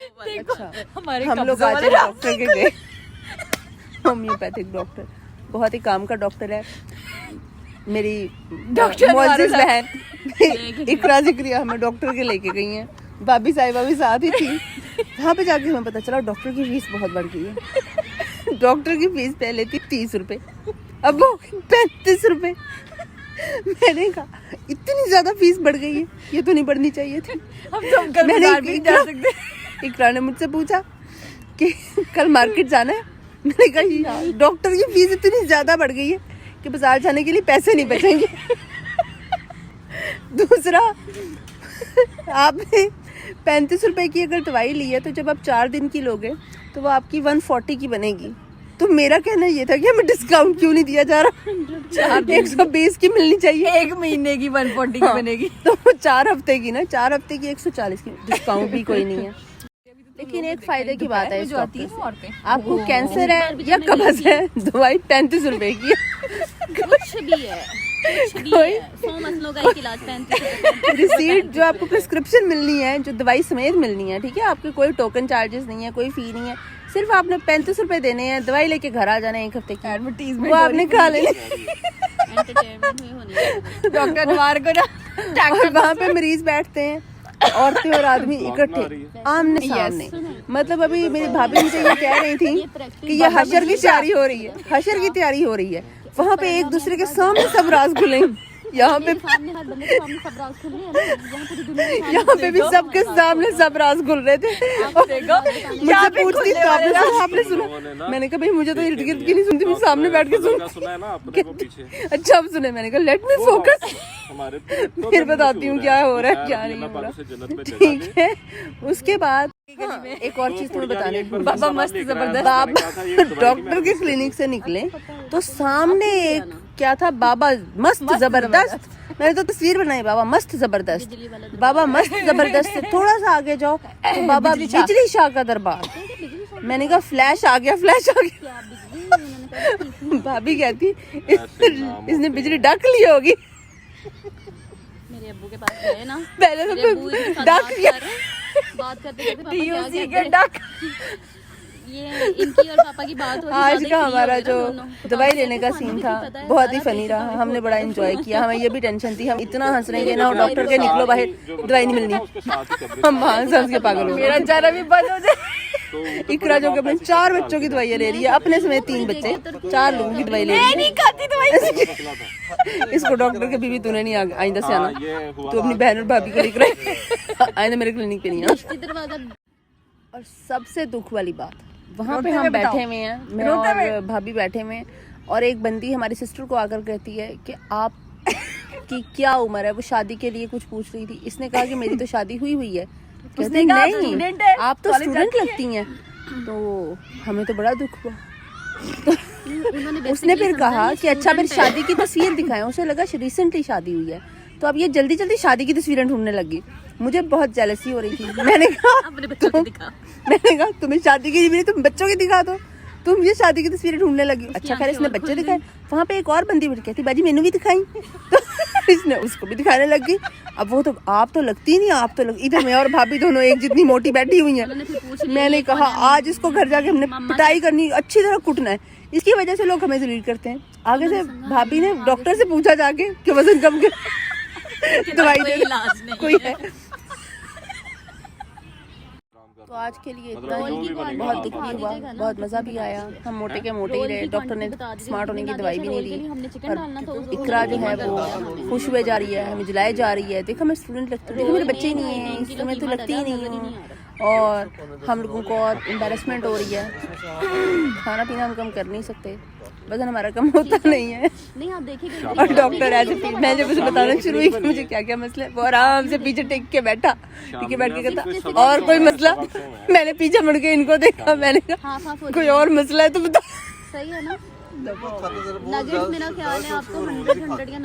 अच्छा हमारे हम लोग आज डॉक्टर के गए, होम्योपैथिक डॉक्टर, बहुत ही काम का डॉक्टर है। मेरी मुअज्जिज़ बहन इकरा जिक्रिया हमें डॉक्टर के लेके गई हैं, भाभी साहिबा भी साथ ही थी। वहाँ पे जाके हमें पता चला डॉक्टर की फीस बहुत बढ़ गई है। डॉक्टर की फीस पहले थी 30 रुपए, अब वो 35 रुपए। मैंने कहा इतनी ज्यादा फीस बढ़ गई है, ये तो नहीं बढ़नी चाहिए थी। हम तो कल बाजार भी जा सकते। इकरा ने मुझसे पूछा कि कल मार्केट जाना है, मैंने कहा डॉक्टर की फीस इतनी ज्यादा बढ़ गई है कि बाजार जाने के लिए पैसे नहीं बचेंगे। दूसरा, आपने 35 रुपए की अगर दवाई ली है तो जब आप 4 दिन की लोगे तो वो आपकी 140 की बनेगी। तो मेरा कहना ये था कि हमें डिस्काउंट क्यों नहीं दिया जा रहा, 120 की मिलनी चाहिए। 1 महीने की 140 की बनेगी, तो 4 हफ्ते की ना, 4 हफ्ते की 140 की, डिस्काउंट भी कोई नहीं है। लेकिन एक फायदे की बात है इस डॉक्टर से, आपको कैंसर है या कब्ज है, दवाई 35 रुपए की कुछ भी है, कुछ भी है, 100 मसलों का एक इलाज 35 रिसीट जो आपको प्रिस्क्रिप्शन मिलनी है, जो दवाई समेत मिलनी है, ठीक है, आपके कोई टोकन चार्जेस नहीं है, कोई फी नहीं है, सिर्फ आपने 35 रुपए देने हैं, दवाई लेके घर आ जाना है 1 हफ्ते की, एडवर्टाइजमेंट वो आपने खा लेनी। एंटरटेनमेंट में होनी है। डॉक्टर नवार को ना और वहाँ पे मरीज बैठते हैं, औरतें और आदमी इकट्ठे आमने सामने। मतलब अभी मेरी भाभी मुझे ये कह रही थी कि ये हशर की तैयारी हो रही है, हशर की तैयारी हो रही है। वहाँ पे एक दूसरे के सामने सब राज खुलेंगे, यहाँ पे सामने हर बंदे के सामने सब राज खुल रहे हैं ना, यहाँ पूरी दुनिया के सामने। यहाँ पे भी सबके सामने सब राज खुल रहे थे। मुझसे पूछती तो आपने सुना? मैंने कहा भाई मुझे तो इर्द गिर्द की नहीं सुनती, मैं सामने बैठ के सुन। अच्छा अब सुने, मैंने कहा लेट मी फोकस, फिर बताती हूँ क्या हो रहा है क्या नहीं हो रहा, ठीक है। उसके बाद एक और चीज तुम्हें बताने, बाबा मस्त जबरदस्त। बाबा डॉक्टर के क्लिनिक से निकले तो सामने एक क्या था, बाबा मस्त जबरदस्त। मैंने तो तस्वीर बनाई, बाबा मस्त जबरदस्त, बाबा मस्त जबरदस्त से थोड़ा सा आगे जाओ तो बाबा बिजली शाह का दरबार। मैंने कहा फ्लैश आ गया, फ्लैश आ गया। भाभी कहती इसने बिजली डक ली होगी। मेरे अब्बू के पास गए ना, पहले मेरे अब्बू तो इनके साथ डक गया, बात करते करते पापा क्या DUC कहते के डक। ये इनकी और पापा की बात हो रही, आज ज्यादा का ही free हमारा हो गए जो ना दोनों। दवाई पापा लेने का कहते, सीन "खाने था भी पता है, बहुत ही सारा फनी पैसे रहा, तो हमने बड़ा एंजॉय किया। हमें ये भी टेंशन थी, हम इतना हंस रहे हैं ना, डॉक्टर के निकलो बाहर, दवाई नहीं मिलनी। हम वहाँ से हंस के पागल हो मेरा जरा भी बंद हो जाए। गए। इकरा जो कि अपने 4 बच्चों की दवाइयाँ ले रही है, अपने समेत 3 बच्चे, 4 लोगों की दवाई ले रही है। नहीं खाती दवाई। इसको डॉक्टर के बीवी तूने नहीं आइंदा से आना, तू अपनी बहन और भाभी को लेकर आइंदा मेरे क्लिनिक पे नहीं आना। दरवाजा। और सबसे दुख वाली बात, वहाँ पे हम बैठे हुए हैं, मैं और भाभी बैठे हुए हैं, और एक बंदी हमारी सिस्टर को आकर कहती है कि आप की क्या उम्र है, वो शादी के लिए कुछ पूछ रही थी। इसने कहा कि मेरी तो शादी हुई है। कहते नहीं आप तो स्टूडेंट लगती हैं। तो हमें तो बड़ा दुख हुआ। तो उसने फिर कहा कि अच्छा फिर शादी की तस्वीर दिखाएं। उसे लगा रिसेंटली शादी हुई है, तो अब ये जल्दी जल्दी शादी की तस्वीरें ढूंढने लगी। मुझे बहुत जेलसी हो रही थी। मैंने कहा तुम्हें शादी की नहीं, तुम बच्चों की दिखा दो, तुम ये शादी की तस्वीरें ढूंढने लगी। अच्छा खैर इसने बच्चे दिखाए। वहाँ पे एक और बंदी बैठ कहती बाजी मैंने भी दिखाई, तो इसने उसको भी दिखाने लगी। अब वो तो आप तो लगती नहीं, आप तो इधर मैं और भाभी दोनों एक जितनी मोटी बैठी हुई हैं। मैंने कहा आज इसको घर जाके हमने पिटाई करनी, अच्छी तरह कुटना है, इसकी वजह से लोग हमें जलील करते हैं। आगे से भाभी ने डॉक्टर से पूछा जाके कि वजन कम कर दवाई दे कोई है। तो आज के लिए इतना ही, बहुत दुख भी हुआ, बहुत मजा भी आया। हम मोटे के मोटे ही रहे, डॉक्टर ने स्मार्ट होने की दवाई भी नहीं दी। और इकरा जो है वो खुश हुए जा रही है, हमें जलाए जा रही है। देखो मैं स्टूडेंट लगती हूँ, देखो मेरे बच्चे ही नहीं है, इस समय तो लगती ही नहीं हूँ। और हम लोगों को और एम्बेरसमेंट हो रही है। खाना पीना हम कम कर नहीं सकते, वजन हमारा कम होता नहीं है। नहीं आप देखिए। और डॉक्टर ऐसे मैं जब उसे बताना शुरू हुई कि मुझे क्या क्या मसला है, वो आराम से पीछे टेक के बैठा, ठीक है, बैठ के कहता और कोई मसला। मैंने पीछे मुड़ के इनको देखा, मैंने कहा कोई और मसला है तो बता। सही है ना। नगेट्स मेरा ख्याल है आपको 100 या 90